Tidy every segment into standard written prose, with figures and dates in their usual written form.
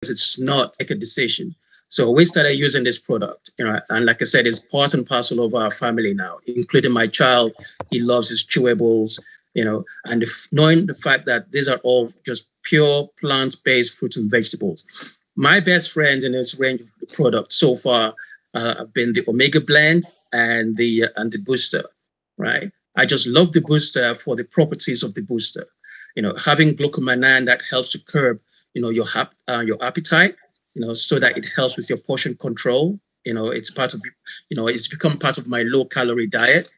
because it's not like a decision. So we started using this product, and like I said, it's part and parcel of our family now, including my child. He loves his chewables, and knowing the fact that these are all just pure plant-based fruits and vegetables. My best friends in this range of products so far have been the Omega Blend and the booster, right? I just love the booster for the properties of the booster. Having glucomannan that helps to curb, your appetite, so that it helps with your portion control. It's part of, it's become part of my low calorie diet,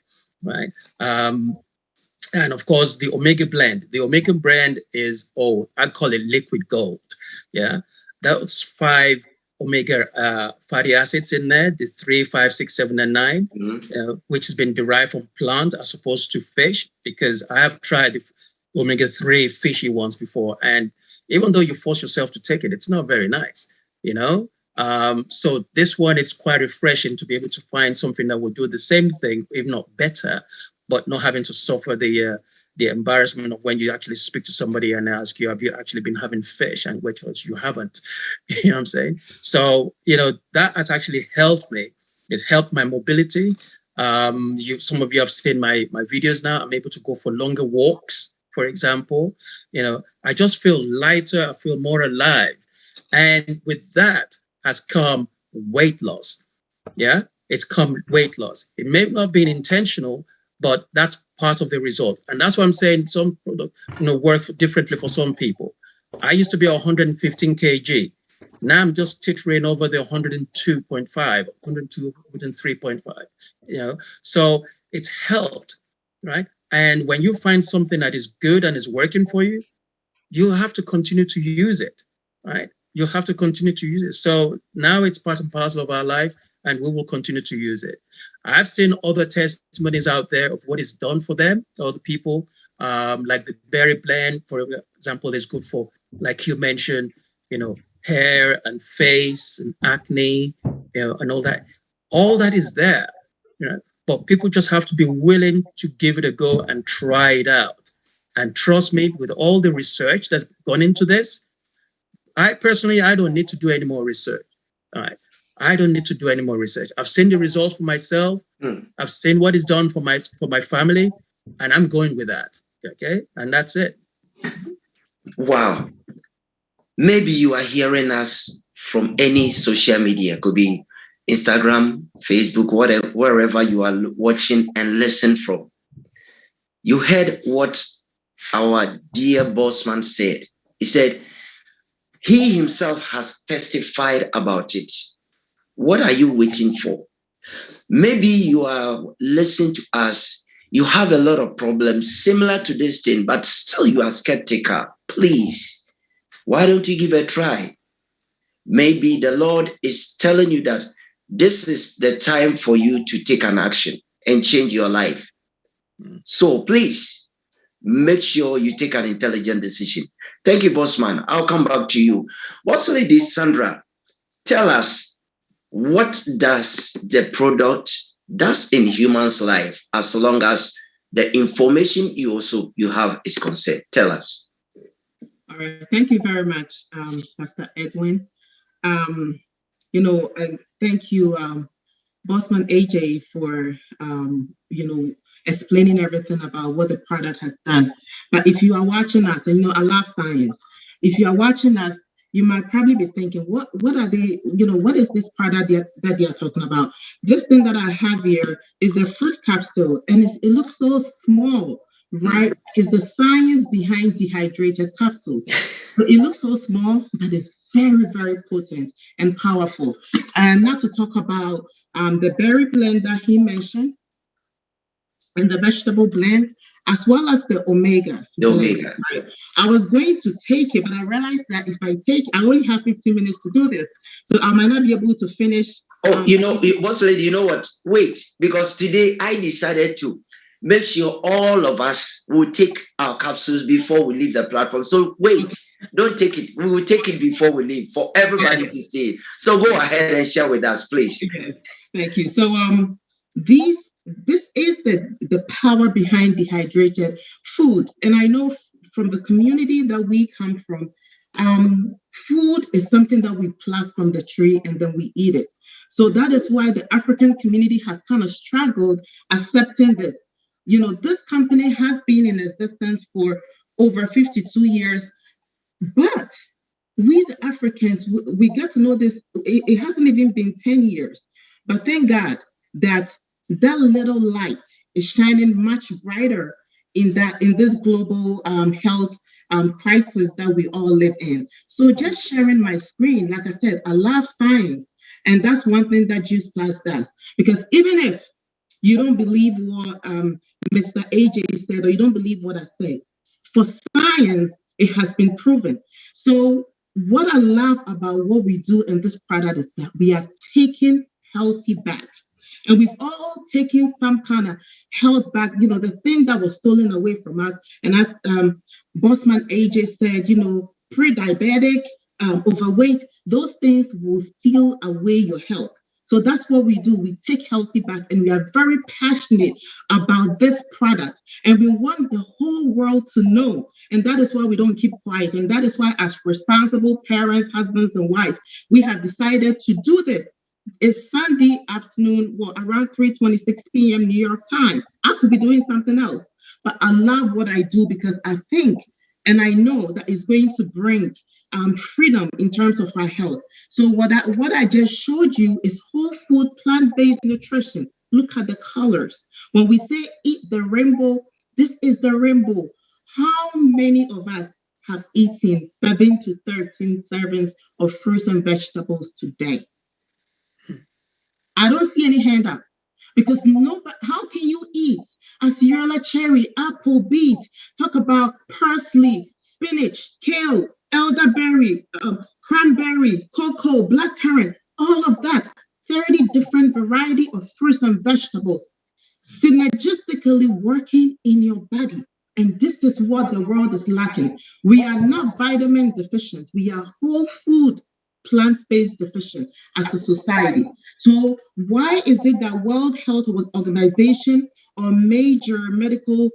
right? And of course, the Omega Blend. The Omega Blend is, I call it liquid gold. Yeah, that's 5 omega fatty acids in there, the 3, 5, 6, 7, and 9, which has been derived from plant as opposed to fish, because I have tried the omega-3 fishy ones before. And even though you force yourself to take it, it's not very nice, So this one is quite refreshing to be able to find something that will do the same thing, if not better, but not having to suffer the embarrassment of when you actually speak to somebody and ask you, have you actually been having fish? And which was you haven't, you know what I'm saying? So, that has actually helped me. It's helped my mobility. Some of you have seen my videos now. I'm able to go for longer walks, for example. I just feel lighter. I feel more alive. And with that has come weight loss. Yeah, it's come weight loss. It may not have been intentional, but that's part of the result. And that's why I'm saying some products, work differently for some people. I used to be 115 kg. Now I'm just tittering over the 102.5, 102, 103.5, So it's helped, right? And when you find something that is good and is working for you, you have to continue to use it, right? You have to continue to use it. So now it's part and parcel of our life, and we will continue to use it. I've seen other testimonies out there of what is done for them, other people, like the berry blend, for example, is good for, like you mentioned, hair and face and acne, and all that. All that is there, but people just have to be willing to give it a go and try it out. And trust me, with all the research that's gone into this, I don't need to do any more research. All right. I don't need to do any more research. I've seen the results for myself. I've seen what is done for my family, and I'm going with that. Okay. And that's it. Wow. Maybe you are hearing us from any social media. Could be Instagram, Facebook, whatever, wherever you are watching and listen from. You heard what our dear bossman said. He said, he himself has testified about it. What are you waiting for? Maybe you are listening to us. You have a lot of problems similar to this thing, but still you are skeptical. Please, why don't you give it a try? Maybe the Lord is telling you that this is the time for you to take an action and change your life. So please, make sure you take an intelligent decision. Thank you, Bossman. I'll come back to you. Boss Lady Sandra, tell us, what does the product does in humans' life as long as the information you have is concerned? Tell us. All right. Thank you very much, Pastor Edwin. And thank you, Bossman AJ, for, explaining everything about what the product has done. But if you are watching us, and I love science, if you are watching us, you might probably be thinking, what are they, what is this product that they are talking about? This thing that I have here is a fruit capsule, and it looks so small, right? It's the science behind dehydrated capsules. So it looks so small, but it's very, very potent and powerful. And not to talk about the berry blend that he mentioned, and the vegetable blend, as well as the omega. Omega. Right? I was going to take it, but I realized that if I only have 15 minutes to do this, so I might not be able to finish. Boss Lady, you know what? Wait, because today I decided to make sure all of us will take our capsules before we leave the platform. So wait, don't take it. We will take it before we leave for everybody to see. So go ahead and share with us, please. Okay. Thank you. So this is the power behind dehydrated food. And I know from the community that we come from, Food is something that we pluck from the tree and then we eat it. So that is why the African community has kind of struggled accepting this. This company has been in existence for over 52 years, but we, the Africans, we get to know this. It hasn't even been 10 years. But thank God that that little light is shining much brighter in this global health crisis that we all live in. So just sharing my screen, like I said, I love science. And that's one thing that Juice Plus does. Because even if you don't believe what Mr. AJ said, or you don't believe what I said, for science, it has been proven. So what I love about what we do in this product is that we are taking healthy back. And we've all taken some kind of health back, the thing that was stolen away from us. And as Bossman AJ said, pre-diabetic, overweight, those things will steal away your health. So that's what we do. We take healthy back, and we are very passionate about this product. And we want the whole world to know. And that is why we don't keep quiet. And that is why, as responsible parents, husbands, and wives, we have decided to do this. It's Sunday afternoon, around 3:26 p.m. New York time. I could be doing something else, but I love what I do because I think and I know that it's going to bring freedom in terms of our health. So what I just showed you is whole food, plant-based nutrition. Look at the colors. When we say eat the rainbow, this is the rainbow. How many of us have eaten 7 to 13 servings of fruits and vegetables today? I don't see any hand up because nobody. How can you eat a Sierra cherry, apple, beet? Talk about parsley, spinach, kale, elderberry, cranberry, cocoa, blackcurrant, all of that. 30 different variety of fruits and vegetables synergistically working in your body. And this is what the world is lacking. We are not vitamin deficient. We are whole food plant-based deficient as a society. So why is it that World Health Organization or major medical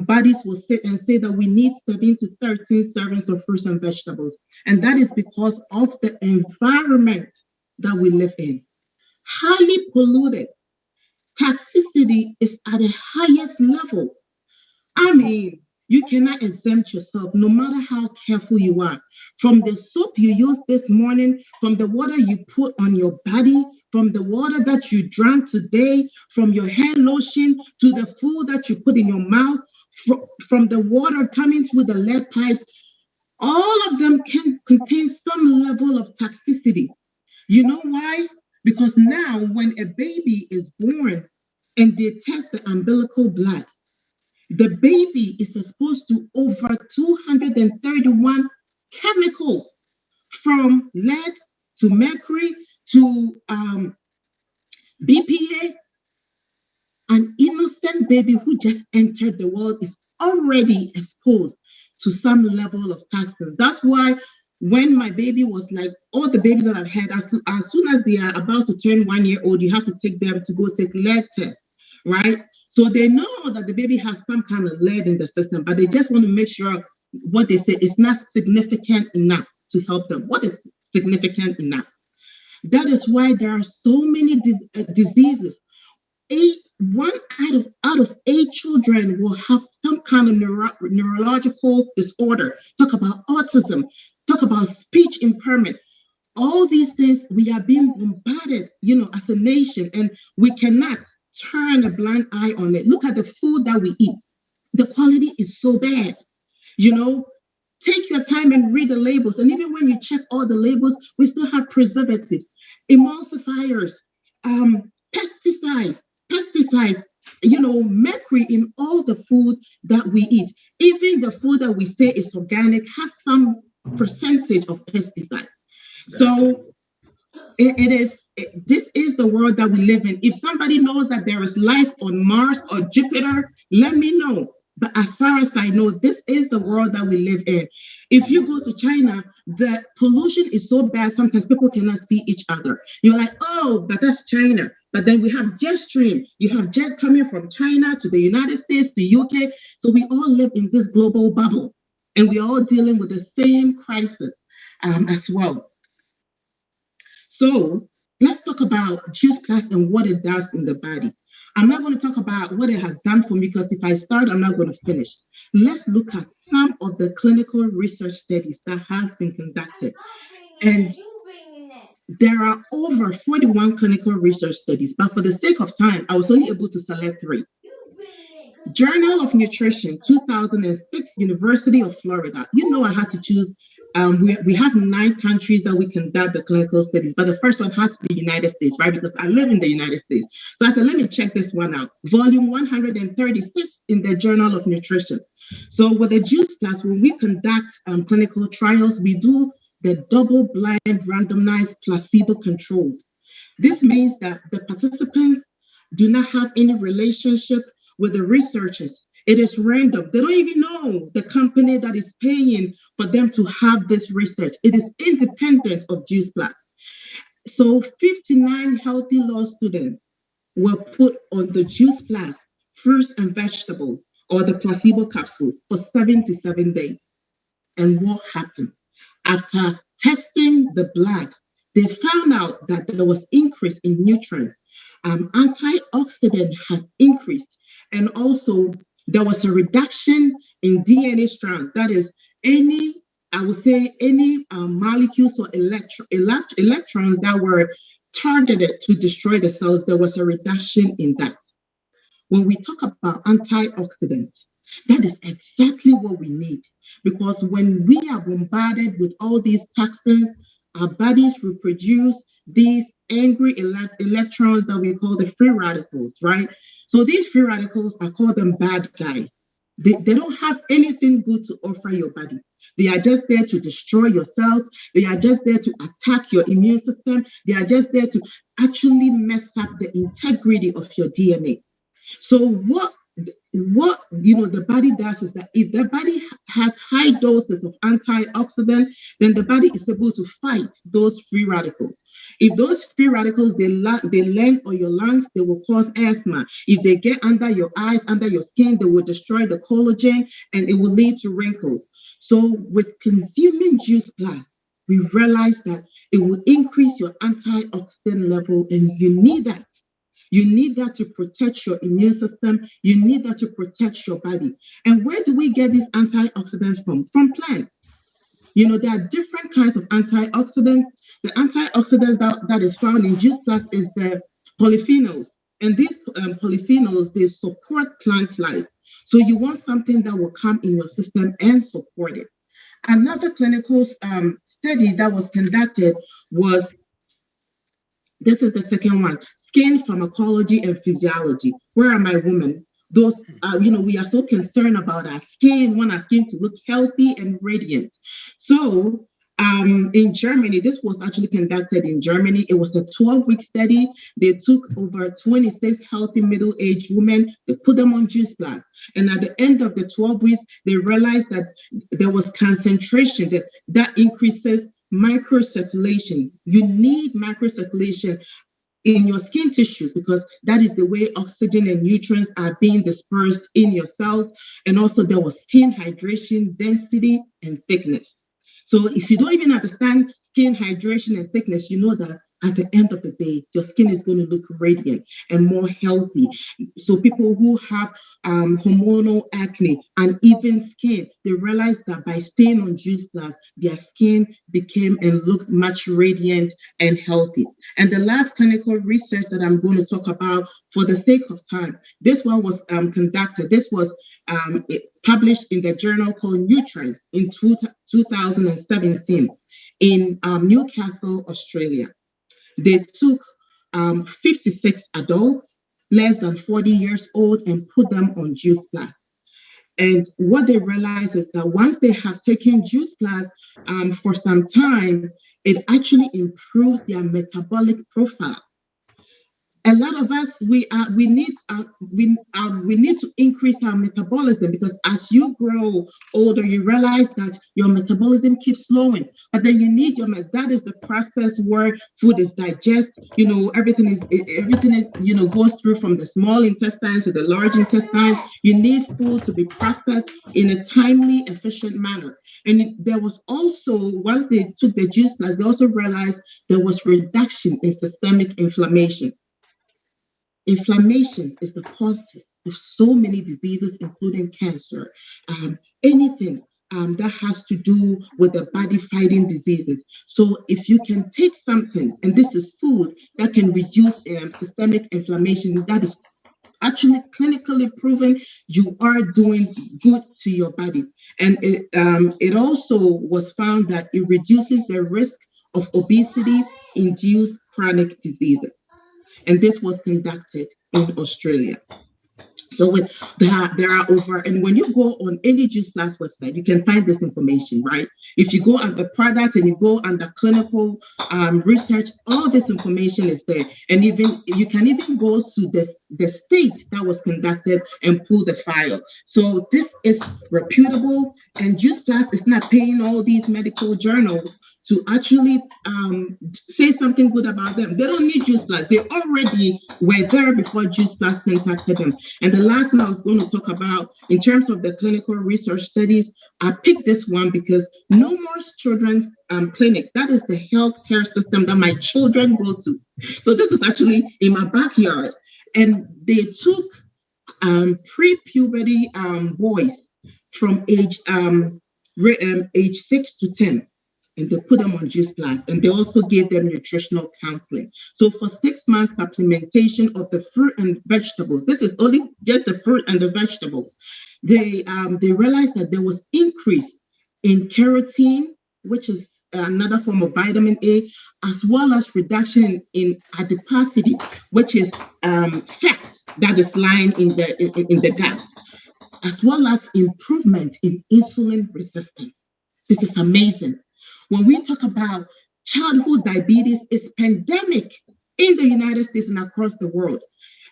bodies will sit and say that we need 7 to 13 servings of fruits and vegetables? And that is because of the environment that we live in. Highly polluted. Toxicity is at the highest level. I mean, you cannot exempt yourself no matter how careful you are. From the soap you used this morning, from the water you put on your body, from the water that you drank today, from your hair lotion to the food that you put in your mouth, from the water coming through the lead pipes, all of them can contain some level of toxicity. You know why? Because now when a baby is born and they test the umbilical blood, the baby is exposed to over 231 chemicals, from lead to mercury to BPA. An innocent baby who just entered the world is already exposed to some level of toxins. That's why when my baby was like, all the babies that I've had, as soon as they are about to turn 1 year old, you have to take them to go take lead tests, right? So they know that the baby has some kind of lead in the system, but they just want to make sure what they say is not significant enough to help them. What is significant enough? That is why there are so many diseases. One out of 8 children will have some kind of neurological disorder. Talk about autism, talk about speech impairment. All these things, we are being bombarded, as a nation, and we cannot turn a blind eye on it. Look at the food that we eat. The quality is so bad. Take your time and read the labels. And even when you check all the labels, we still have preservatives, emulsifiers, pesticides, mercury in all the food that we eat. Even the food that we say is organic has some percentage of pesticides. So this is the world that we live in. If somebody knows that there is life on Mars or Jupiter, let me know. But as far as I know, this is the world that we live in. If you go to China, the pollution is so bad, sometimes people cannot see each other. You're like, oh, but that's China. But then we have jet stream. You have jet coming from China to the United States, to UK. So we all live in this global bubble. And we're all dealing with the same crisis as well. So let's talk about Juice Plus and what it does in the body. I'm not going to talk about what it has done for me because if I start, I'm not going to finish. Let's look at some of the clinical research studies that has been conducted. And there are over 41 clinical research studies, but for the sake of time, I was only able to select 3. Journal of Nutrition, 2006, University of Florida. You know I had to choose. We have 9 countries that we conduct the clinical studies, but the first one had to be United States, right? Because I live in the United States. So I said, let me check this one out. Volume 136 in the Journal of Nutrition. So with the Juice Plus, when we conduct clinical trials, we do the double-blind, randomized, placebo-controlled. This means that the participants do not have any relationship with the researchers. It is random. They don't even know the company that is paying for them to have this research. It is independent of Juice Plus. So 59 healthy law students were put on the Juice Plus fruits and vegetables or the placebo capsules for 77 days. And what happened? After testing the blood, they found out that there was increase in nutrients. Antioxidant had increased, and also there was a reduction in DNA strands. That is, any molecules or electrons that were targeted to destroy the cells. There was a reduction in that. When we talk about antioxidants, that is exactly what we need. Because when we are bombarded with all these toxins, our bodies will produce these angry electrons that we call the free radicals, right? So these free radicals, I call them bad guys. They don't have anything good to offer your body. They are just there to destroy your cells. They are just there to attack your immune system. They are just there to actually mess up the integrity of your DNA. So what the body does is that if the body has high doses of antioxidant, then the body is able to fight those free radicals. If those free radicals they land on your lungs, they will cause asthma. If they get under your eyes, under your skin, they will destroy the collagen and it will lead to wrinkles. So with consuming Juice Plus, we realize that it will increase your antioxidant level, and you need that. You need that to protect your immune system. You need that to protect your body. And where do we get these antioxidants from? From plants. There are different kinds of antioxidants. The antioxidants that is found in Juice Plus is the polyphenols. And these polyphenols, they support plant life. So you want something that will come in your system and support it. Another clinical study that was conducted was, this is the second one, skin pharmacology and physiology. Where are my women? Those, we are so concerned about our skin, want our skin to look healthy and radiant. So in Germany, this was actually conducted in Germany. It was a 12-week study. They took over 26 healthy middle-aged women. They put them on Juice Plus. And at the end of the 12 weeks, they realized that there was concentration that increases microcirculation. You need microcirculation in your skin tissues because that is the way oxygen and nutrients are being dispersed in your cells. And also there was skin hydration, density, and thickness. So if you don't even understand skin hydration and thickness, you know that at the end of the day, your skin is going to look radiant and more healthy. So people who have hormonal acne and even skin, they realize that by staying on Juice Plus, their skin became and looked much radiant and healthy. And the last clinical research that I'm going to talk about for the sake of time, this one was conducted. This was published in the journal called Nutrients in 2017 in Newcastle, Australia. They took 56 adults, less than 40 years old, and put them on Juice Plus. And what they realized is that once they have taken Juice Plus for some time, it actually improves their metabolic profile. A lot of us we need to increase our metabolism, because as you grow older, you realize that your metabolism keeps slowing. But then you need that is the process where food is digested. Everything is goes through from the small intestines to the large intestines. You need food to be processed in a timely, efficient manner. And there was also, once they took the juice plus, they also realized there was reduction in systemic inflammation. Inflammation is the cause of so many diseases, including cancer, anything that has to do with the body fighting diseases. So if you can take something, and this is food, that can reduce systemic inflammation, that is actually clinically proven, you are doing good to your body. And it also was found that it reduces the risk of obesity-induced chronic diseases. And this was conducted in Australia. So there are over, and when you go on any Juice Plus website, you can find this information, right? If you go under product and you go under clinical research, all this information is there. And even you can even go to the state that was conducted and pull the file. So this is reputable, and Juice Plus is not paying all these medical journals to actually say something good about them. They don't need Juice Plus. They already were there before Juice Plus contacted them. And the last one I was going to talk about, in terms of the clinical research studies, I picked this one because No More Children's Clinic, that is the healthcare system that my children go to. So this is actually in my backyard. And they took pre-puberty boys from age 6 to 10. And they put them on Juice Plus, and they also gave them nutritional counseling. So for 6 months, supplementation of the fruit and vegetables. This is only just the fruit and the vegetables. They realized that there was increase in keratin, which is another form of vitamin A, as well as reduction in adiposity, which is fat that is lying in the gut, as well as improvement in insulin resistance. This is amazing. When we talk about childhood diabetes, it's pandemic in the United States and across the world.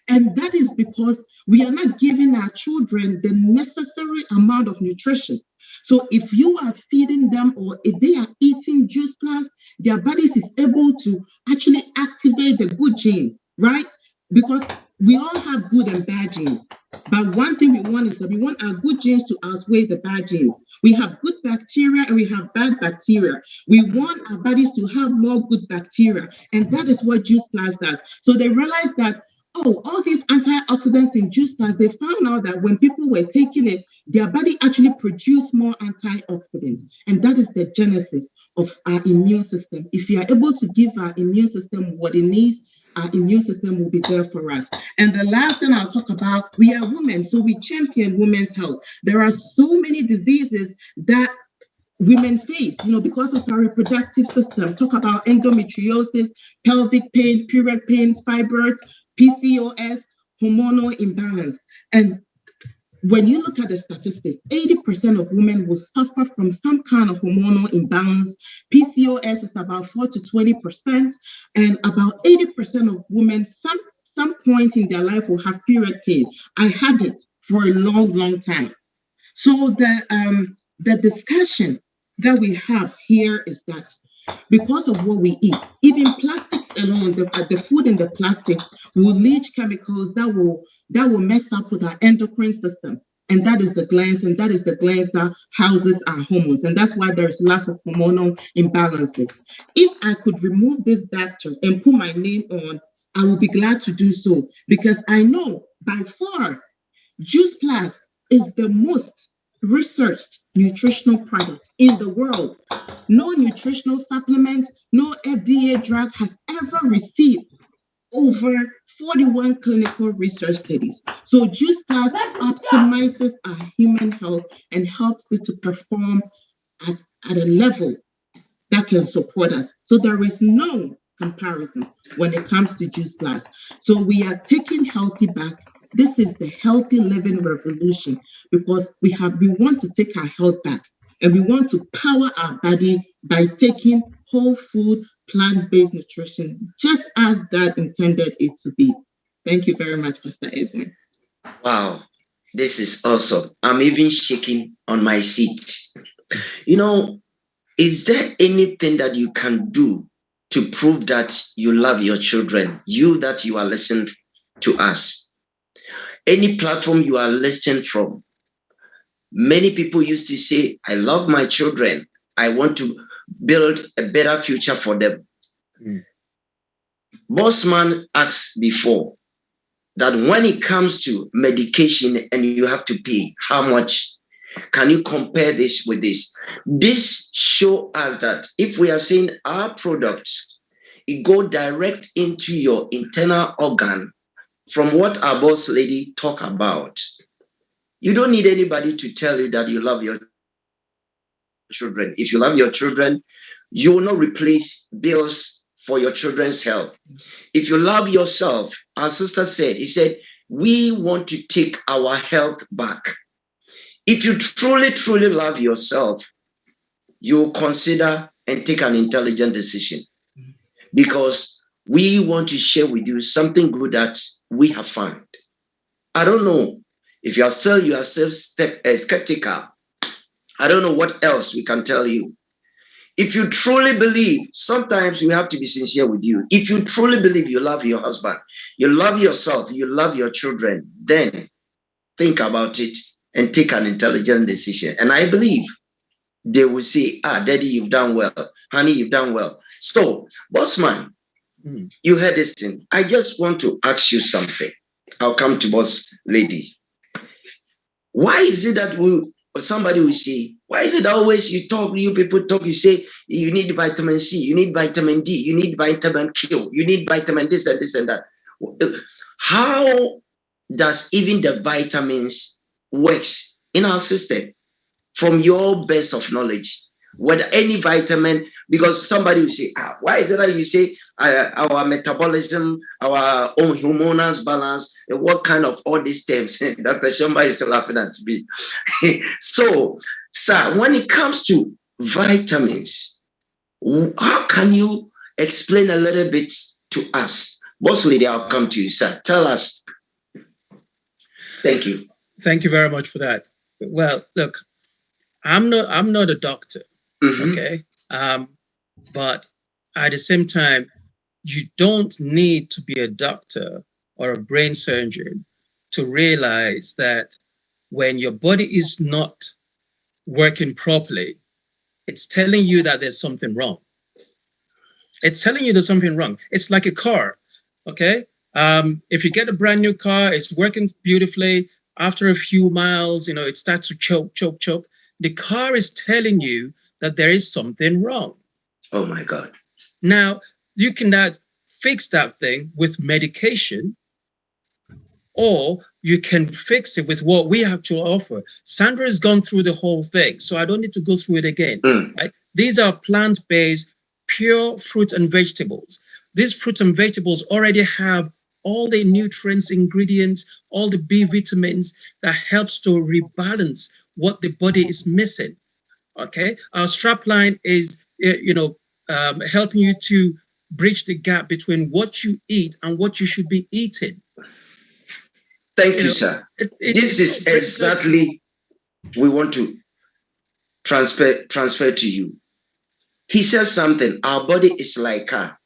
And that is because we are not giving our children the necessary amount of nutrition. So if you are feeding them, or if they are eating Juice Plus, their bodies is able to actually activate the good genes, right? Because we all have good and bad genes. But one thing we want is that we want our good genes to outweigh the bad genes. We have good bacteria and we have bad bacteria. We want our bodies to have more good bacteria. And that is what Juice Plus does. So they realized that, all these antioxidants in Juice Plus, they found out that when people were taking it, their body actually produced more antioxidants. And that is the genesis of our immune system. If you are able to give our immune system what it needs, our immune system will be there for us. And the last thing I'll talk about, we are women, so we champion women's health. There are so many diseases that women face, because of our reproductive system. Talk about endometriosis, pelvic pain, period pain, fibroids, PCOS, hormonal imbalance. And when you look at the statistics, 80% of women will suffer from some kind of hormonal imbalance. PCOS is about 4 to 20%, and about 80% of women, some point in their life, will have period pain. I had it for a long, long time. So the discussion that we have here is that because of what we eat, even plastics alone, the food in the plastic will leach chemicals that will mess up with our endocrine system. And that is the glands, and that is the glands that houses our hormones. And that's why there's lots of hormonal imbalances. If I could remove this doctor and put my name on, I would be glad to do so, because I know by far Juice Plus is the most researched nutritional product in the world. No nutritional supplement, no FDA drug has ever received over 41 clinical research studies. So Juice Plus optimizes our human health and helps it to perform at a level that can support us. So there is no comparison when it comes to Juice Plus. So we are taking healthy back. This is the healthy living revolution, because we want to take our health back, and we want to power our body by taking whole food, plant-based nutrition, just as God intended it to be. Thank you very much, Mr. Edwin. Wow, this is awesome. I'm even shaking on my seat. You know, is there anything that you can do to prove that you love your children? You that you are listening to us. Any platform you are listening from. Many people used to say, I love my children. I want to build a better future for them. Bossman asked before that when it comes to medication and you have to pay, how much? Can you compare this with this? This shows us that if we are saying our product, it go direct into your internal organ from what our boss lady talk about. You don't need anybody to tell you that you love your children. If you love your children, you will not replace bills for your children's health. If you love yourself, our sister said, he said, we want to take our health back. If you truly, truly love yourself, you will consider and take an intelligent decision, because we want to share with you something good that we have found. I don't know if you are still skeptical. I don't know what else we can tell you. If you truly believe, sometimes we have to be sincere with you. If you truly believe you love your husband, you love yourself, you love your children, then think about it and take an intelligent decision. And I believe they will say, Daddy, you've done well. Honey, you've done well. So, Bossman, you heard this thing. I just want to ask you something. I'll come to Boss Lady. Why is it that somebody will say, why is it always you people talk, you say, you need vitamin C, you need vitamin D, you need vitamin Q, you need vitamin this and this and that. How does even the vitamins works in our system? From your best of knowledge, whether any vitamin, because somebody will say, why is it that you say our metabolism, our own hormonal balance, what kind of all these terms? Dr. Shamba is laughing at me. So, sir, when it comes to vitamins, how can you explain a little bit to us? Boss Lady, I'll come to you, sir. Tell us. Thank you. Thank you very much for that. Well, look, I'm not a doctor, okay? But at the same time, you don't need to be a doctor or a brain surgeon to realize that when your body is not working properly, it's telling you that there's something wrong. It's telling you there's something wrong. It's like a car, okay? If you get a brand new car, it's working beautifully. After a few miles, it starts to choke. The car is telling you that there is something wrong. Oh my God. Now, you cannot fix that thing with medication, or you can fix it with what we have to offer. Sandra has gone through the whole thing, so I don't need to go through it again. Right? These are plant-based, pure fruits and vegetables. These fruits and vegetables already have all the nutrients, ingredients, all the B vitamins that helps to rebalance what the body is missing. Okay, our strapline is, helping you to bridge the gap between what you eat and what you should be eating. Thank you, sir. This is exactly we want to transfer to you. He says something. Our body is like car.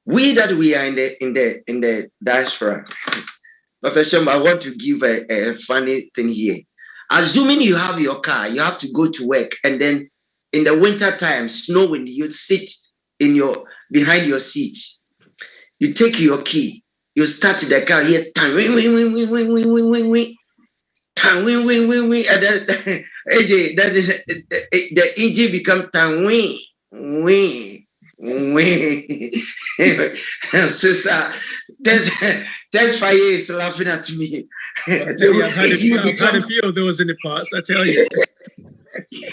We that we are in the diaspora. Dr. Shem, I want to give a funny thing here. Assuming you have your car, you have to go to work, and then in the winter time, snowing, you sit behind your seat. You take your key, you start the car here, and then AJ, the engine becomes Sister, that's fire is laughing at me. I've had a few of those in the past, I tell you.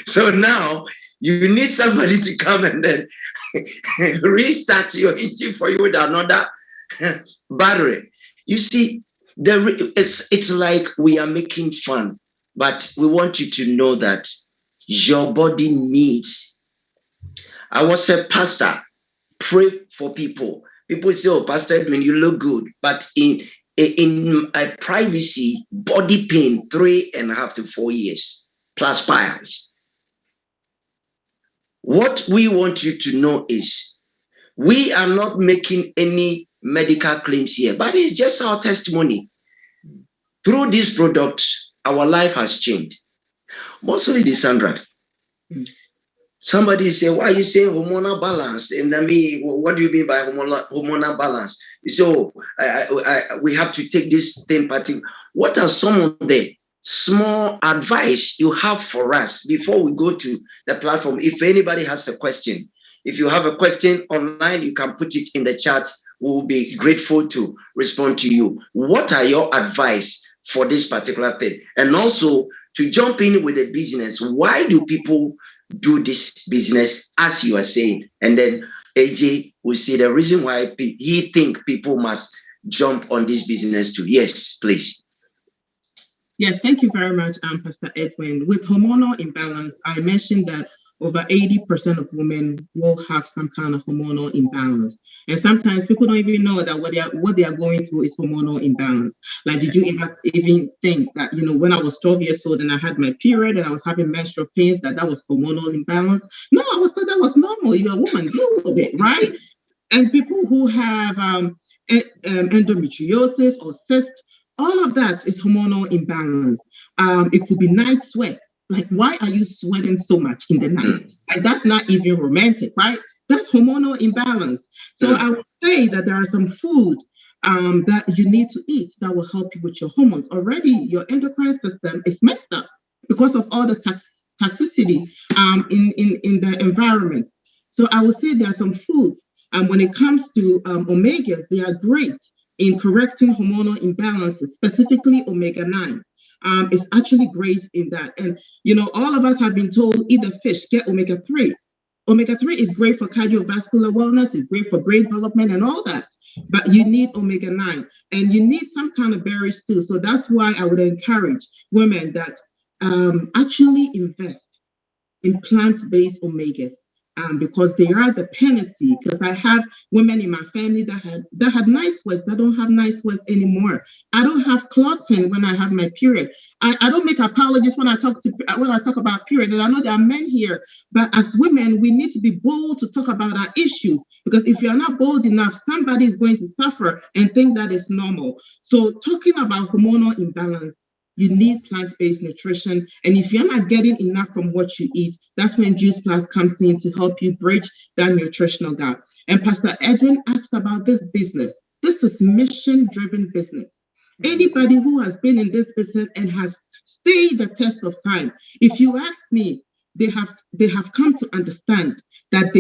So now you need somebody to come and then restart your engine for you with another battery. You see, it's like we are making fun, but we want you to know that your body needs. I was a pastor, pray for people, People say, oh, Pastor Edwin, you look good. But in privacy, body pain, 3.5 to 4 years, plus piles. What we want you to know is we are not making any medical claims here, but it's just our testimony. Through this product, our life has changed. Mostly this, Sandra. Somebody say, why are you saying hormonal balance? And I mean, what do you mean by hormonal balance? So we have to take this thing particular. What are some of the small advice you have for us before we go to the platform? If anybody has a question, if you have a question online, you can put it in the chat. We'll be grateful to respond to you. What are your advice for this particular thing? And also to jump in with the business, why do people do this business, as you are saying? And then AJ will say the reason why he think people must jump on this business too. Yes, please. Yes, thank you very much, Pastor Edwin. With hormonal imbalance, I mentioned that over 80% of women will have some kind of hormonal imbalance. And sometimes people don't even know that what they are going through is hormonal imbalance. Like, did you even think that, when I was 12 years old and I had my period and I was having menstrual pains, that was hormonal imbalance? No, I was thought that was normal. You're a woman, deal with it, right? And people who have endometriosis or cyst, all of that is hormonal imbalance. It could be night sweat. Like, why are you sweating so much in the night? Like, that's not even romantic, right? That's hormonal imbalance. So I would say that there are some food that you need to eat that will help you with your hormones. Already, your endocrine system is messed up because of all the toxicity in the environment. So I would say there are some foods. When it comes to omegas, they are great in correcting hormonal imbalances, specifically omega-9. It's actually great in that. And, all of us have been told, eat the fish, get omega-3. Omega-3 is great for cardiovascular wellness, it's great for brain development and all that. But you need omega-9 and you need some kind of berries too. So that's why I would encourage women that actually invest in plant-based omegas. Because they are the panacea. Because I have women in my family that had nice sweats that don't have nice sweats anymore. I don't have clotting when I have my period. I don't make apologies when I talk about period. And I know there are men here, but as women, we need to be bold to talk about our issues. Because if you're not bold enough, somebody is going to suffer and think that is normal. So talking about hormonal imbalance, you need plant-based nutrition. And if you're not getting enough from what you eat, that's when Juice Plus comes in to help you bridge that nutritional gap. And Pastor Edwin asked about this business. This is mission-driven business. Anybody who has been in this business and has stayed the test of time, if you ask me, they have come to understand that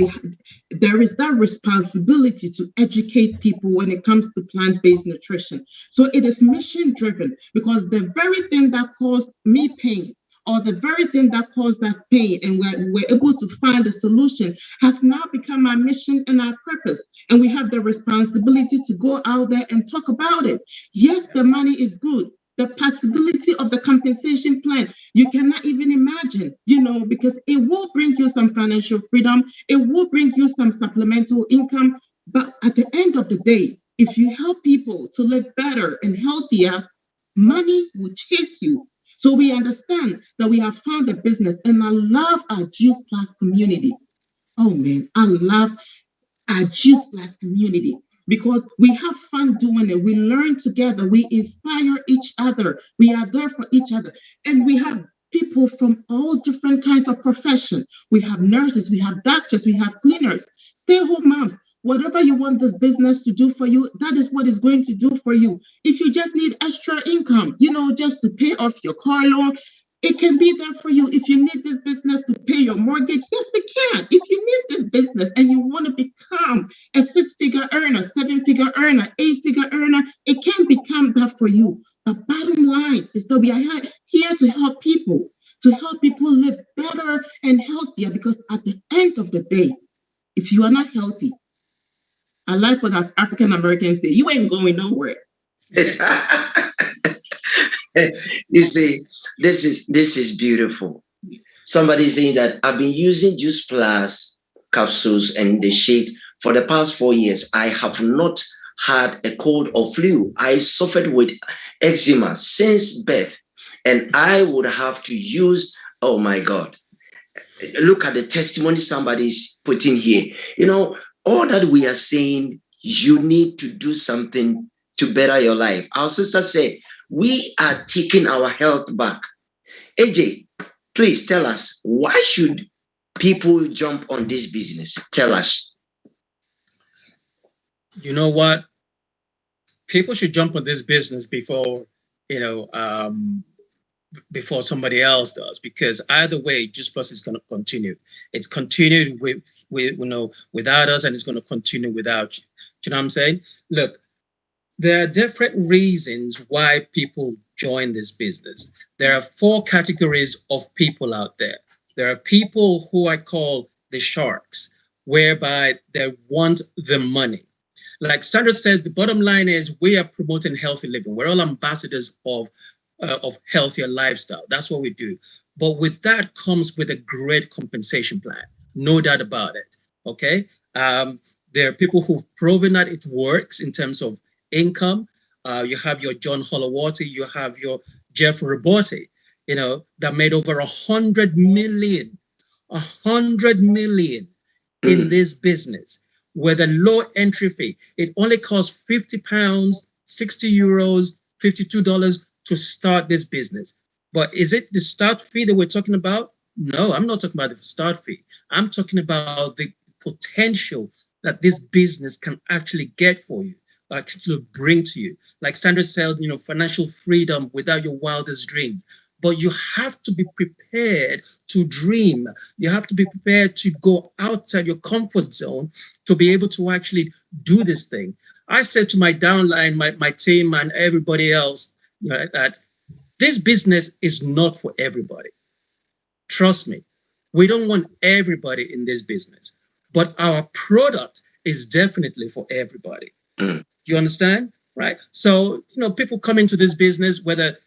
there is that responsibility to educate people when it comes to plant-based nutrition. So it is mission-driven, because the very thing that caused me pain, or the very thing that caused that pain, and we're able to find a solution, has now become our mission and our purpose. And we have the responsibility to go out there and talk about it. Yes, the money is good. The possibility of the compensation plan, you cannot even imagine, because it will bring you some financial freedom. It will bring you some supplemental income. But at the end of the day, if you help people to live better and healthier, money will chase you. So we understand that we have found a business, and I love our Juice Plus community. Oh man, I love our Juice Plus community. Because we have fun doing it. We learn together. We inspire each other. We are there for each other. And we have people from all different kinds of professions. We have nurses, we have doctors, we have cleaners, stay-at-home moms. Whatever you want this business to do for you, that is what it's going to do for you. If you just need extra income, just to pay off your car loan, it can be there for you. If you need this business to pay your mortgage, yes, it can. If you need this business and you want to become a 6-figure earner, 7-figure earner, 8-figure earner, it can become that for you. The bottom line is that we are here to help people live better and healthier, because at the end of the day, if you are not healthy, I like what African Americans say, you ain't going nowhere. You see, this is beautiful. Somebody saying that I've been using Juice Plus capsules and the shake for the past 4 years, I have not had a cold or flu. I suffered with eczema since birth, and I would have to use, oh my God, look at the testimony somebody's putting here. You know, all that we are saying, you need to do something to better your life. Our sister said, we are taking our health back. AJ, please tell us, why should people jump on this business? Tell us. You know what? People should jump on this business before, before somebody else does, because either way, Juice Plus is going to continue. It's continued without us, and it's going to continue without you. Do you know what I'm saying? Look, there are different reasons why people join this business. There are 4 categories of people out there. There are people who I call the sharks, whereby they want the money. Like Sandra says, the bottom line is we are promoting healthy living. We're all ambassadors of healthier lifestyle. That's what we do. But with that comes with a great compensation plan. No doubt about it. Okay. There are people who've proven that it works in terms of income. You have your John Holowati, you have your Jeff Robotti, that made over 100 million in this business with a low entry fee. It only costs £50, 60 euros, $52 to start this business. But is it the start fee that we're talking about? No, I'm not talking about the start fee. I'm talking about the potential that this business can actually get for you, actually bring to you. Like Sandra said, financial freedom without your wildest dreams. But you have to be prepared to dream. You have to be prepared to go outside your comfort zone to be able to actually do this thing. I said to my downline, my team and everybody else, that this business is not for everybody. Trust me, we don't want everybody in this business, but our product is definitely for everybody. Do you understand? Right? So, people come into this business, whether,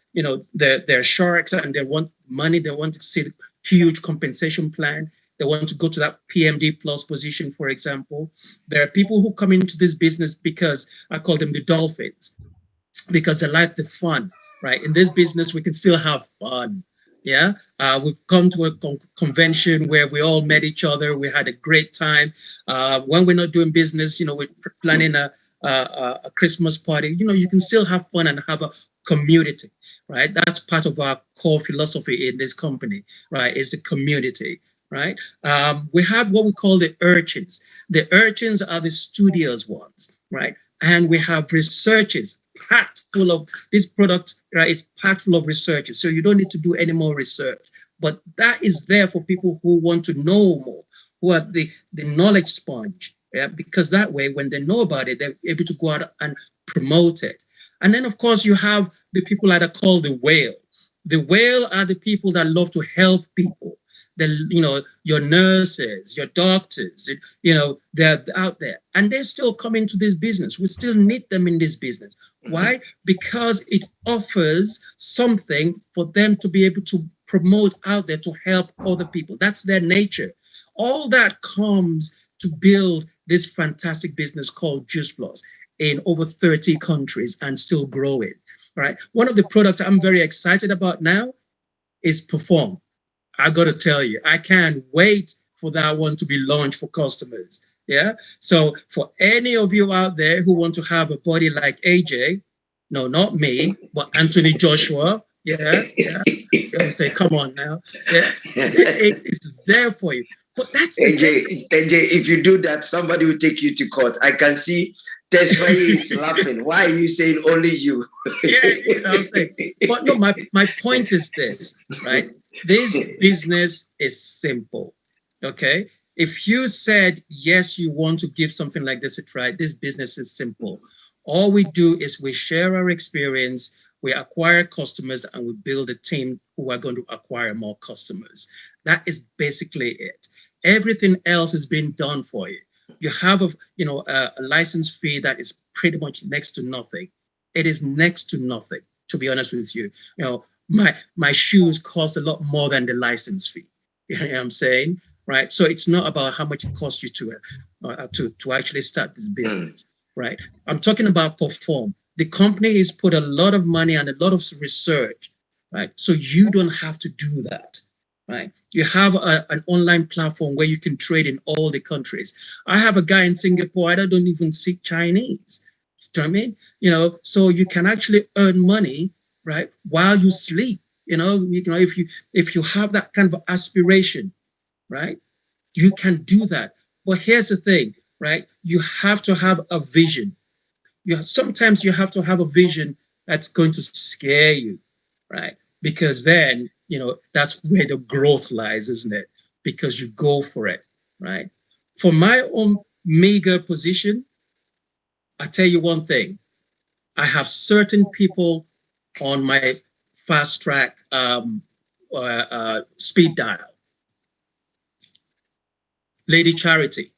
they're sharks and they want money, they want to see the huge compensation plan, they want to go to that PMD plus position, for example. There are people who come into this business because I call them the dolphins, because they like the fun, right? In this business, we can still have fun. Yeah, we've come to a convention where we all met each other. We had a great time. When we're not doing business, we're planning a Christmas party. You can still have fun and have a community, right? That's part of our core philosophy in this company, right? Is the community, right? We have what we call the urchins. The urchins are the studious ones, right? And we have researchers packed full of this product, right? It's packed full of researchers. So you don't need to do any more research. But that is there for people who want to know more, who are the knowledge sponge. Yeah? Because that way, when they know about it, they're able to go out and promote it. And then, of course, you have the people that are called the whale. The whale are the people that love to help people. Your nurses, your doctors, they're out there and they're still coming to this business. We still need them in this business. Why? Because it offers something for them to be able to promote out there to help other people. That's their nature. All that comes to build this fantastic business called Juice Plus in over 30 countries and still growing, right? One of the products I'm very excited about now is Perform. I got to tell you, I can't wait for that one to be launched for customers. Yeah. So for any of you out there who want to have a body like AJ, no, not me, but Anthony Joshua. Yeah. Say, come on now. Yeah. It's there for you. But that's AJ, if you do that, somebody will take you to court. I can see Tesfaye is laughing. Why are you saying only you? Yeah, I'm saying. But no, my point is this, right? This business is simple, okay? If you said, yes, you want to give something like this a try, this business is simple. All we do is we share our experience, we acquire customers, and we build a team who are going to acquire more customers. That is basically it. Everything else is being done for you. You have a license fee that is pretty much next to nothing. It is next to nothing, to be honest with you. My shoes cost a lot more than the license fee. You know what I'm saying? Right. So it's not about how much it costs you to actually start this business. Right. I'm talking about perform. The company has put a lot of money and a lot of research. Right. So you don't have to do that. Right. You have an online platform where you can trade in all the countries. I have a guy in Singapore. I don't even speak Chinese. Do you know what I mean? You know, so you can actually earn money, right, while you sleep. You know, if you have that kind of aspiration, right, you can do that. But here's the thing, right? You have to have a vision. Sometimes you have to have a vision that's going to scare you, right? Because then, you know, that's where the growth lies, isn't it? Because you go for it, right? For my own meager position, I tell you one thing. I have certain people on my fast track speed dial. Lady Charity,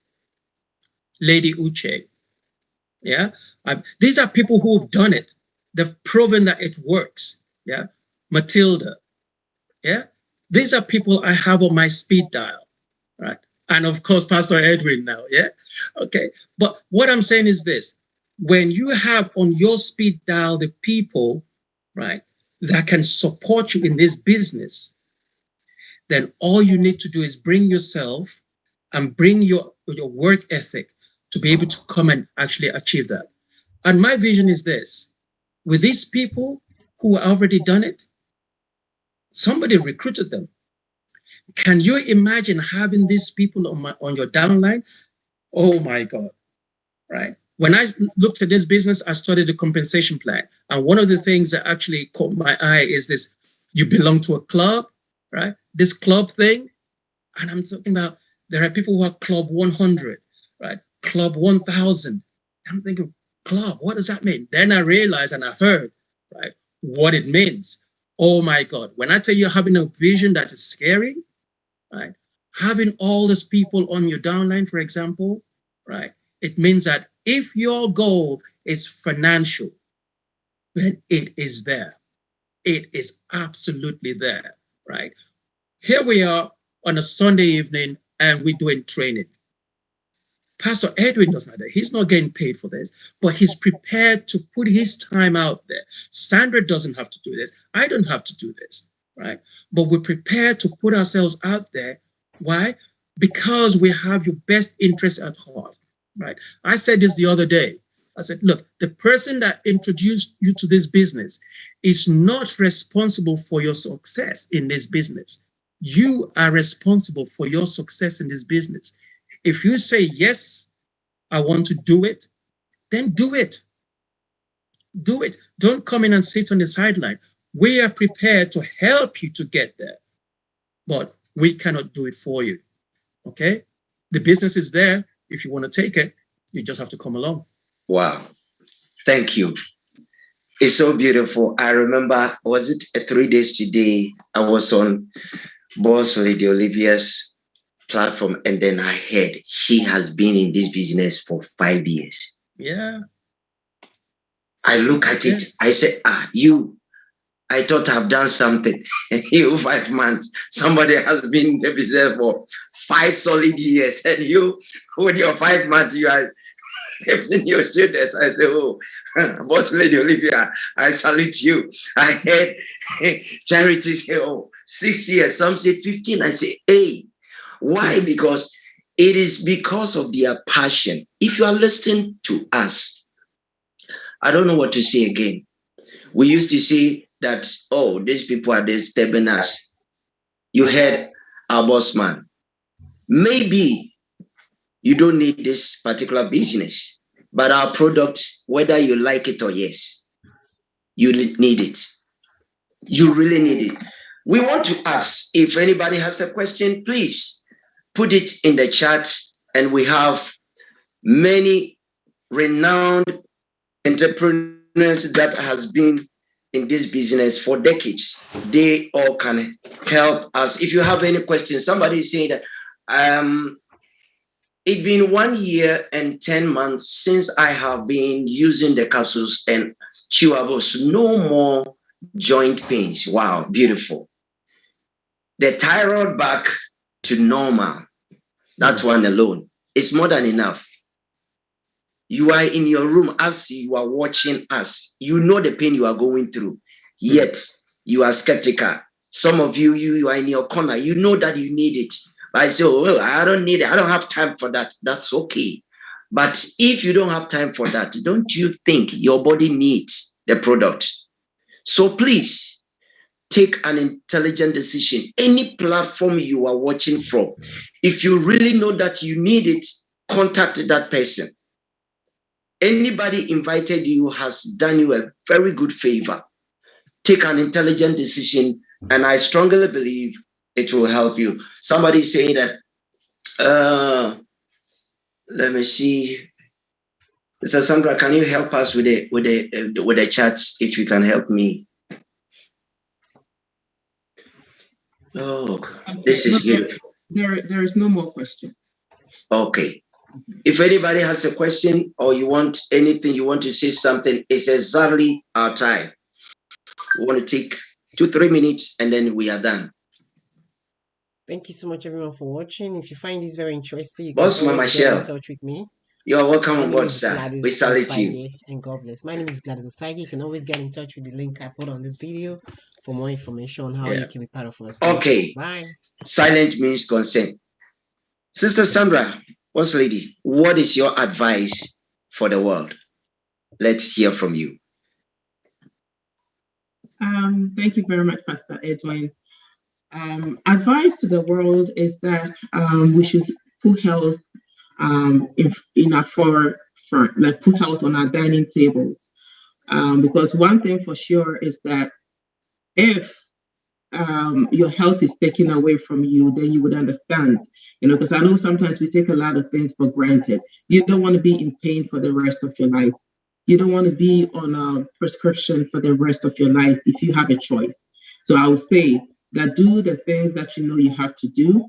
Lady Uche. Yeah. These are people who have done it. They've proven that it works. Yeah. Matilda. Yeah. These are people I have on my speed dial. Right. And of course, Pastor Edwin now. Yeah. Okay. But what I'm saying is this. When you have on your speed dial the people, right, that can support you in this business, then all you need to do is bring yourself and bring your work ethic to be able to come and actually achieve that. And my vision is this. With these people who have already done it, somebody recruited them. Can you imagine having these people on your downline? Oh my God, right? When I looked at this business, I studied the compensation plan. And one of the things that actually caught my eye is this, you belong to a club, right? This club thing. And I'm talking about, there are people who are club 100, right? Club 1000. I'm thinking, club, what does that mean? Then I realized and I heard, right, what it means. Oh my God. When I tell you having a vision that is scary, right? Having all these people on your downline, for example, right? It means that if your goal is financial, then it is there. It is absolutely there, right? Here we are on a Sunday evening and we're doing training. Pastor Edwin does not. He's not getting paid for this, but he's prepared to put his time out there. Sandra doesn't have to do this. I don't have to do this, right? But we're prepared to put ourselves out there. Why? Because we have your best interest at heart, right? I said this the other day. I said, look, the person that introduced you to this business is not responsible for your success in this business. You are responsible for your success in this business. If you say, yes, I want to do it, then do it. Do it. Don't come in and sit on the sideline. We are prepared to help you to get there, but we cannot do it for you. Okay? The business is there. If you want to take it, you just have to come along. Wow. Thank you. It's so beautiful. I remember, was it 3 days today? I was on Boss Lady Olivia's platform, and then I heard she has been in this business for 5 years. Yeah. I look at it. I say, I thought I've done something. You 5 months. Somebody has been in the business for 5 solid years. And you, with your 5 months, you are lifting your shoulders. I say, oh, Boss Lady Olivia, I salute you. I heard Charity say, 6 years. Some say 15. I say, hey. Why? Because it is because of their passion. If you are listening to us, I don't know what to say again. We used to say that, these people are disturbing us. You heard our boss man. Maybe you don't need this particular business, but our product, whether you like it or yes, you need it. You really need it. We want to ask, if anybody has a question, please put it in the chat, and we have many renowned entrepreneurs that has been in this business for decades. They all can help us. If you have any questions, somebody is saying that it's been 1 year and 10 months since I have been using the capsules and chewables. No more joint pains. Wow, beautiful. The thyroid back to normal. That one alone is more than enough. You are in your room as you are watching us. You know the pain you are going through, yet you are skeptical. Some of you, you are in your corner. You know that you need it. But I say, oh, I don't need it. I don't have time for that. That's okay. But if you don't have time for that, don't you think your body needs the product? So please take an intelligent decision. Any platform you are watching from, if you really know that you need it, contact that person. Anybody invited you has done you a very good favor. Take an intelligent decision, and I strongly believe it will help you. Somebody is saying that, let me see. Mr. Sandra, can you help us with the chats if you can help me? Oh, this is beautiful. There is no more question. Okay. If anybody has a question or you want anything, you want to say something, it's exactly our time. We want to take 2-3 minutes and then we are done. Thank you so much, everyone, for watching. If you find this very interesting, you Boss can Mama always get in touch with me. You're welcome My on name board, is sir. Gladys We salute you. Osage, and God bless. My name is Gladys Osage. You can always get in touch with the link I put on this video for more information on how you can be part of us. Okay. Bye. Silent means consent. Sister Sandra, boss lady, what is your advice for the world? Let's hear from you. Thank you very much, Pastor Edwin. Advice to the world is that we should put health in our forefront, like put health on our dining tables. Because one thing for sure is that if your health is taken away from you, then you would understand. Because I know sometimes we take a lot of things for granted. You don't want to be in pain for the rest of your life. You don't want to be on a prescription for the rest of your life if you have a choice. So I would say that do the things that you know you have to do.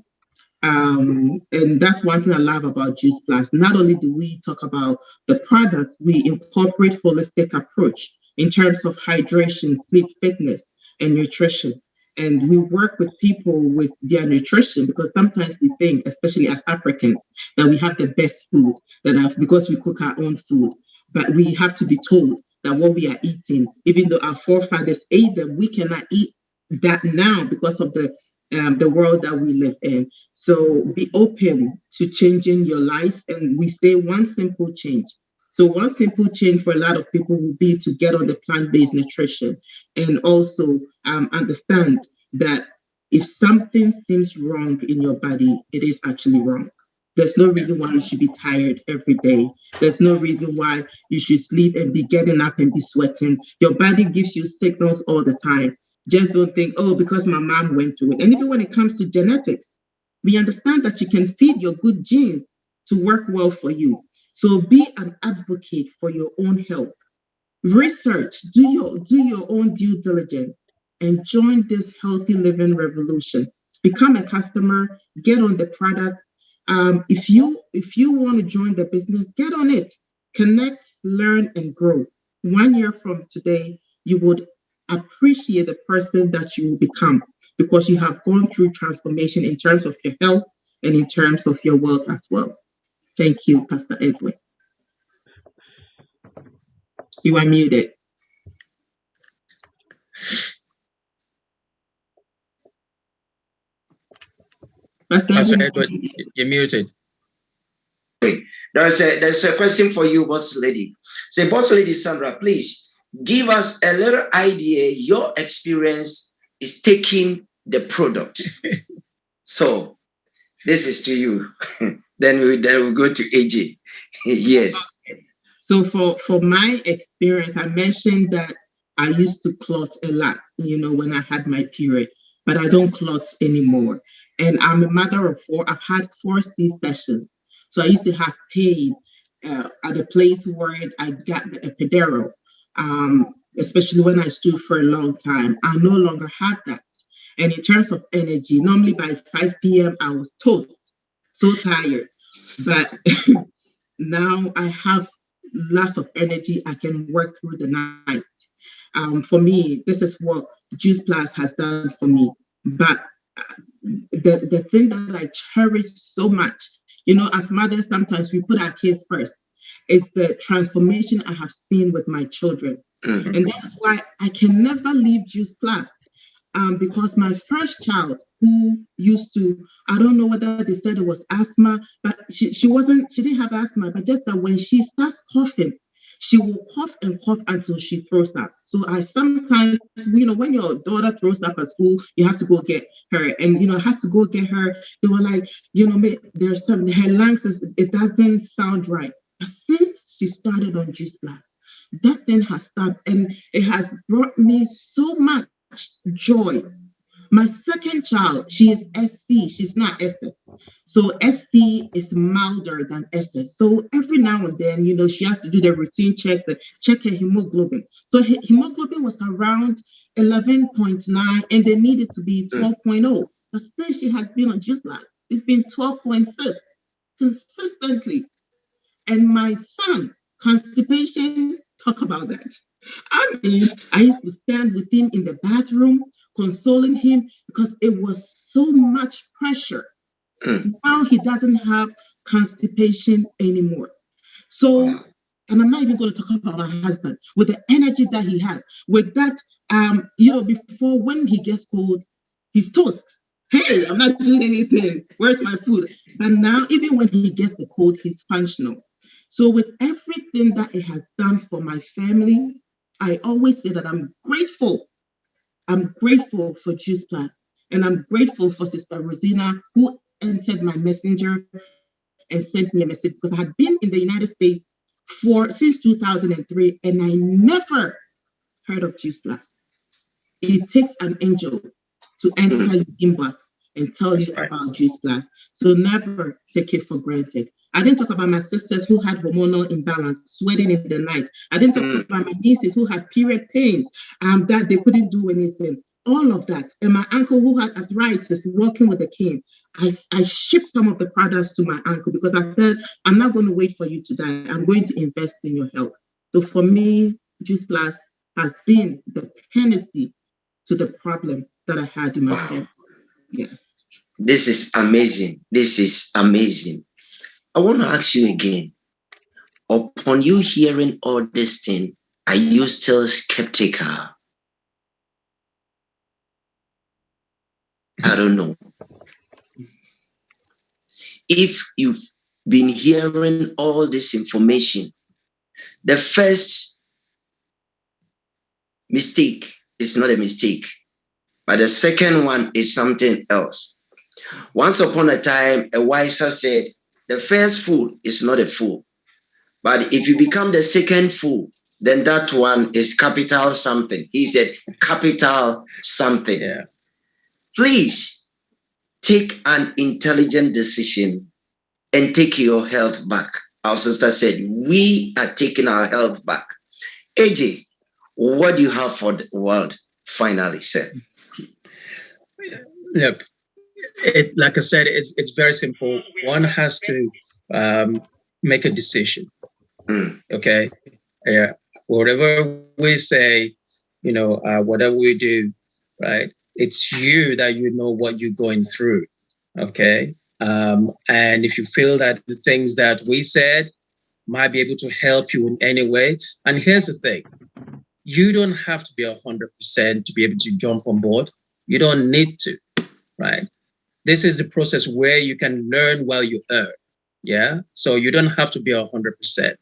And that's one thing I love about Juice Plus. Not only do we talk about the products, we incorporate holistic approach in terms of hydration, sleep, fitness, and nutrition. And we work with people with their nutrition because sometimes we think, especially as Africans, that we have the best food because we cook our own food. But we have to be told that what we are eating, even though our forefathers ate them, we cannot eat that now because of the world that we live in. So be open to changing your life. And we say one simple change. So one simple change for a lot of people will be to get on the plant-based nutrition and also understand that if something seems wrong in your body, it is actually wrong. There's no reason why you should be tired every day. There's no reason why you should sleep and be getting up and be sweating. Your body gives you signals all the time. Just don't think, oh, because my mom went through it. And even when it comes to genetics, we understand that you can feed your good genes to work well for you. So be an advocate for your own health. Research, do your own due diligence, and join this healthy living revolution. Become a customer, get on the product. If you want to join the business, get on it. Connect, learn, and grow. 1 year from today, you would appreciate the person that you will become because you have gone through transformation in terms of your health and in terms of your wealth as well. Thank you, Pastor Edwin. You are muted. Pastor Edward, you're muted. There's a question for you, boss lady. Say, boss lady Sandra, please give us a little idea. Your experience is taking the product. So this is to you. Then we'll go to AJ. Yes. So for my experience, I mentioned that I used to clot a lot, when I had my period, but I don't clot anymore. And I'm a mother of 4. I've had 4 C-sections. So I used to have pain at a place where I got the epidural, especially when I stood for a long time. I no longer have that. And in terms of energy, normally by 5 p.m., I was toast, so tired. But now I have lots of energy. I can work through the night. For me, this is what Juice Plus has done for me. But the thing that I cherish so much, as mothers, sometimes we put our kids first. It's the transformation I have seen with my children. And that's why I can never leave Juice Plus. Because my first child, who used to, I don't know whether they said it was asthma, but she didn't have asthma, but just that when she starts coughing, she will cough and cough until she throws up. So I sometimes, when your daughter throws up at school, you have to go get her. And, I had to go get her. They were like, there's something, her lungs, it doesn't sound right. But since she started on Juice Plus, that thing has stopped. And it has brought me so much joy. My second child, she is SC, she's not SS. So SC is milder than SS. So every now and then, she has to do the routine checks and check her hemoglobin. So her hemoglobin was around 11.9 and they needed to be 12.0. But since she has been on Juice Plus, it's been 12.6 consistently. And my son, constipation, talk about that. I mean, I used to stand with him in the bathroom, consoling him because it was so much pressure. Now he doesn't have constipation anymore. So, and I'm not even going to talk about my husband, with the energy that he has, with that, before when he gets cold, he's toast. Hey, I'm not doing anything. Where's my food? But now, even when he gets the cold, he's functional. So with everything that it has done for my family, I always say that I'm grateful. I'm grateful for Juice Plus. And I'm grateful for Sister Rosina, who entered my messenger and sent me a message, because I had been in the United States since 2003, and I never heard of Juice Plus. It takes an angel to enter your inbox and tell you about Juice Plus. So never take it for granted. I didn't talk about my sisters who had hormonal imbalance, sweating in the night. I didn't talk about my nieces who had period pains, that they couldn't do anything. All of that. And my uncle who had arthritis, walking with a cane. I shipped some of the products to my uncle because I said, I'm not going to wait for you to die. I'm going to invest in your health. So for me, Juice Plus has been the panacea to the problem that I had in my head. Yes. This is amazing. This is amazing. I want to ask you again, upon you hearing all this thing, are you still skeptical? I don't know. If you've been hearing all this information, the first mistake is not a mistake, but the second one is something else. Once upon a time, a wiser said, the first fool is not a fool. But if you become the second fool, then that one is capital something. He said capital something. Yeah. Please take an intelligent decision and take your health back. Our sister said, we are taking our health back. AJ, what do you have for the world finally said? Look, like I said, it's very simple. One has to make a decision. Okay. Yeah. Whatever we say, whatever we do, right? It's you that what you're going through. Okay. And if you feel that the things that we said might be able to help you in any way, and here's the thing, you don't have to be 100% to be able to jump on board. You don't need to, right? This is the process where you can learn while you earn. Yeah. So you don't have to be 100%,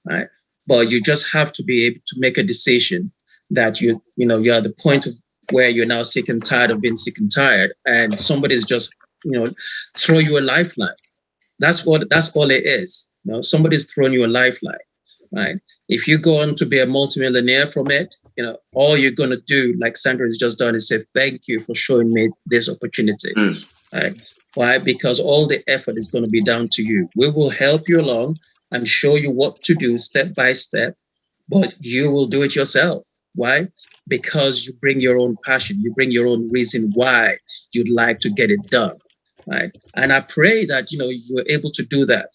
right? But you just have to be able to make a decision that you're at the point of where you're now sick and tired of being sick and tired, and somebody's just, throw you a lifeline. That's all it is. Somebody's throwing you a lifeline, right? If you go on to be a multimillionaire from it, all you're going to do, like Sandra has just done, is say, thank you for showing me this opportunity. Right? Why? Because all the effort is going to be down to you. We will help you along and show you what to do step by step, but you will do it yourself. Why? Because you bring your own passion, you bring your own reason why you'd like to get it done, right? And I pray that, you're able to do that,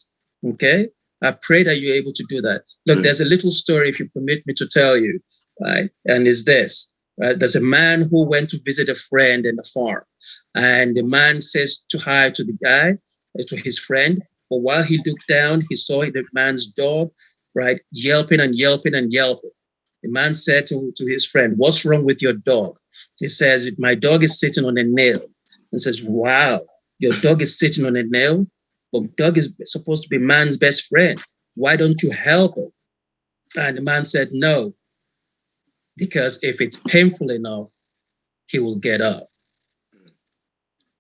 okay? I pray that you're able to do that. Look, there's a little story, if you permit me to tell you, right? And it's this. Right? There's a man who went to visit a friend in the farm, and the man says to hi to the guy, to his friend. But while he looked down, he saw the man's dog, right, yelping and yelping and yelping. The man said to his friend, "What's wrong with your dog?" He says, "My dog is sitting on a nail." And says, "Wow, your dog is sitting on a nail? But dog is supposed to be man's best friend. Why don't you help him?" And the man said, "No, because if it's painful enough, he will get up."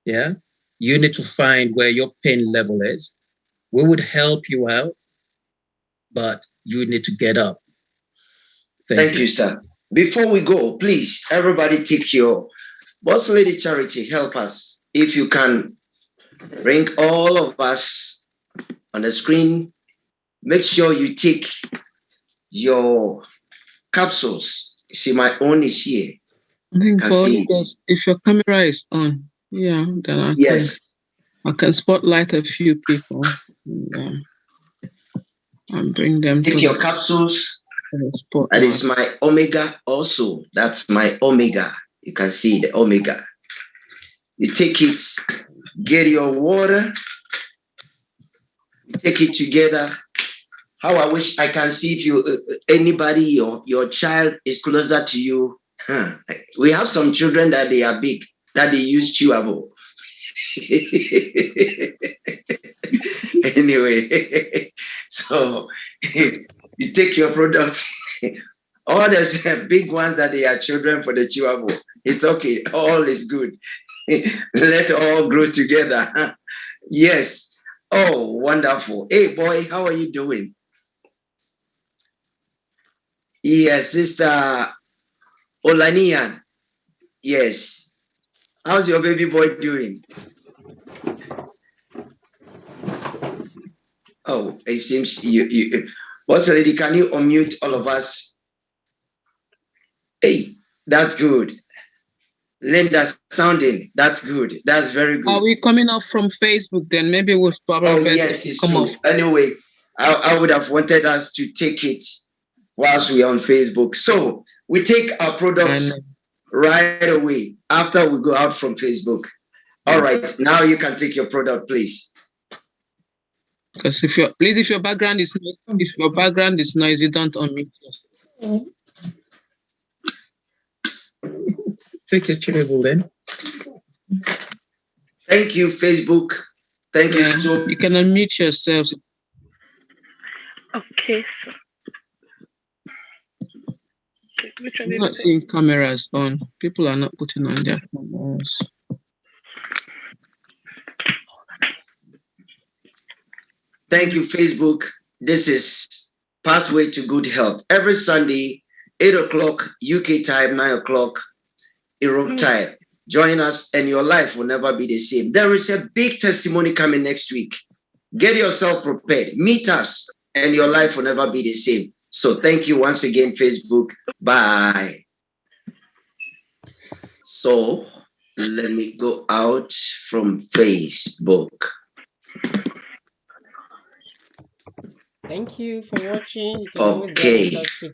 Yeah. You need to find where your pain level is. We would help you out, but you need to get up. Thank you, sir. Before we go, please, everybody take your Boss Lady Charity, help us. If you can bring all of us on the screen, make sure you take your capsules. See, my own is here. I think if your camera is on, yeah, then I can spotlight a few people and bring them. Take your capsules. That is my omega also. That's my omega. You can see the omega. You take it, get your water, you take it together. How I wish I can see if you anybody or your child is closer to you. We have some children that they are big, that they use chewable. Anyway, so you take your product. All the big ones that they are children for the chewable. It's okay. All is good. Let all grow together. Yes. Oh, wonderful. Hey, boy, how are you doing? Yes, Sister Olanian. Yes. How's your baby boy doing? Oh, it seems you. Boss Lady, can you unmute all of us? Hey, that's good. Linda sounding, that's good. That's very good. Are we coming off from Facebook then? Maybe we'll probably come off. Anyway, I would have wanted us to take it whilst we're on Facebook. So we take our products right away after we go out from Facebook. All right, now you can take your product, please. Because if your background is noisy, don't unmute yourself. Take your chewable then. Thank you, Facebook. Thank you so much. You can unmute yourselves. Okay, so. I'm not seeing cameras on. People are not putting on their cameras. Thank you, Facebook. This is Pathway to Good Health. Every Sunday, 8 o'clock UK time, 9 o'clock Europe time. Join us and your life will never be the same. There is a big testimony coming next week. Get yourself prepared. Meet us and your life will never be the same. So thank you once again, Facebook. Bye. So let me go out from Facebook. Thank you for watching. You can always get in touch with